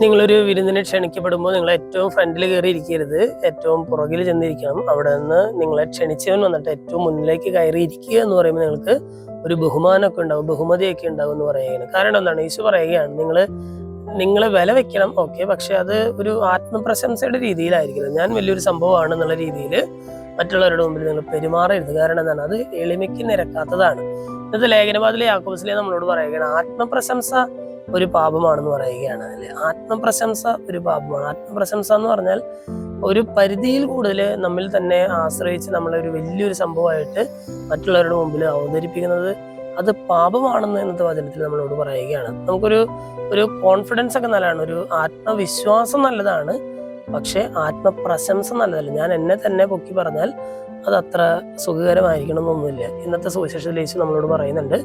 നിങ്ങളൊരു വിരുന്നിന് ക്ഷണിക്കപ്പെടുമ്പോൾ നിങ്ങൾ ഏറ്റവും ഫ്രണ്ടിൽ കയറി ഇരിക്കരുത്, ഏറ്റവും പുറകിൽ ചെന്നിരിക്കണം. അവിടെ നിന്ന് നിങ്ങളെ ക്ഷണിച്ചവൻ വന്നിട്ട് ഏറ്റവും മുന്നിലേക്ക് കയറി ഇരിക്കുക എന്ന് പറയുമ്പോൾ നിങ്ങൾക്ക് ഒരു ബഹുമാനമൊക്കെ ഉണ്ടാവും, ബഹുമതിയൊക്കെ ഉണ്ടാവും എന്ന് പറയുകയാണ്. കാരണം എന്താണ്? യേശു പറയുകയാണ്, നിങ്ങളെ വില വെക്കണം, ഓക്കെ, പക്ഷെ അത് ഒരു ആത്മപ്രശംസയുടെ രീതിയിലായിരിക്കണം. ഞാൻ വലിയൊരു സംഭവമാണെന്നുള്ള രീതിയിൽ മറ്റുള്ളവരുടെ മുമ്പിൽ നിങ്ങൾ പെരുമാറരുത്. കാരണം എന്താണ്? അത് എളിമയ്ക്ക് നിരക്കാത്തതാണ്. ഇന്നത്തെ ലേഖനവാദിലെ യാക്കോബസിലെ നമ്മളോട് പറയുകയാണ്, ആത്മപ്രശംസ ഒരു പാപമാണെന്ന് പറയുകയാണ്. അല്ലെ, ആത്മപ്രശംസ ഒരു പാപമാണ്. ആത്മപ്രശംസ എന്ന് പറഞ്ഞാൽ ഒരു പരിധിയിൽ കൂടുതൽ നമ്മിൽ തന്നെ ആശ്രയിച്ച് നമ്മളെ ഒരു വലിയൊരു സംഭവമായിട്ട് മറ്റുള്ളവരുടെ മുമ്പിൽ അവതരിപ്പിക്കുന്നത് അത് പാപമാണെന്ന് ഇന്നത്തെ വചനത്തിൽ നമ്മളോട് പറയുകയാണ്. നമുക്കൊരു കോൺഫിഡൻസ് ഒക്കെ നല്ലതാണ്, ഒരു ആത്മവിശ്വാസം നല്ലതാണ്, പക്ഷെ ആത്മപ്രശംസ നല്ലതല്ല. ഞാൻ എന്നെ തന്നെ പൊക്കി പറഞ്ഞാൽ അത് അത്ര സുഖകരമായിരിക്കണം എന്നൊന്നുമില്ല. ഇന്നത്തെ സുവിശേഷത്തിൽ യേശു നമ്മളോട് പറയുന്നുണ്ട്,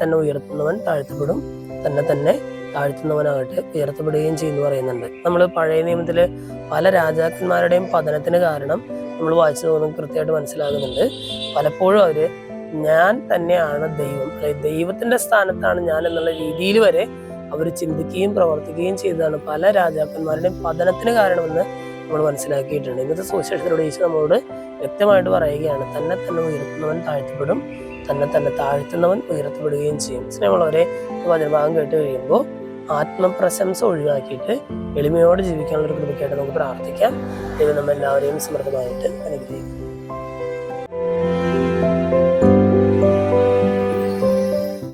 തന്നെ ഉയർത്തുന്നവൻ താഴ്ത്തപ്പെടും, തന്നെ താഴ്ത്തുന്നവനാകട്ടെ ഉയർത്തപ്പെടുകയും ചെയ്യുന്നു പറയുന്നുണ്ട്. നമ്മൾ പഴയ നിയമത്തില് പല രാജാക്കന്മാരുടെയും പതനത്തിന് കാരണം നമ്മൾ വായിച്ചു പോകുന്നത് കൃത്യമായിട്ട് മനസ്സിലാകുന്നുണ്ട്. പലപ്പോഴും അവര് ഞാൻ തന്നെയാണ് ദൈവം, അല്ലെ ദൈവത്തിന്റെ സ്ഥാനത്താണ് ഞാൻ എന്നുള്ള രീതിയിൽ വരെ അവർ ചിന്തിക്കുകയും പ്രവർത്തിക്കുകയും ചെയ്തതാണ് പല രാജാക്കന്മാരുടെയും പതനത്തിന് കാരണമെന്ന് നമ്മൾ മനസ്സിലാക്കിയിട്ടുണ്ട്. ഇന്നത്തെ സുവിശേഷത്തിലൂടെ യേശു നമ്മളോട് വ്യക്തമായിട്ട് പറയുകയാണ്, തന്നെ ഉയർത്തുന്നവൻ താഴ്ത്തപ്പെടും, തന്നെ താഴ്ത്തുന്നവൻ ഉയർത്തപ്പെടുകയും ചെയ്യും. സ്നേഹമുള്ളവരെ, വചനഭാഗം കേട്ട് കഴിയുമ്പോൾ ആത്മപ്രശംസ ഒഴിവാക്കിയിട്ട് എളിമയോടെ ജീവിക്കാനുള്ള ഒരു കൃപയ്ക്കായിട്ട് നമുക്ക് പ്രാർത്ഥിക്കാം. ദൈവം നമ്മെല്ലാവരെയും സമൃദ്ധമായിട്ട് അനുഗ്രഹിക്കും.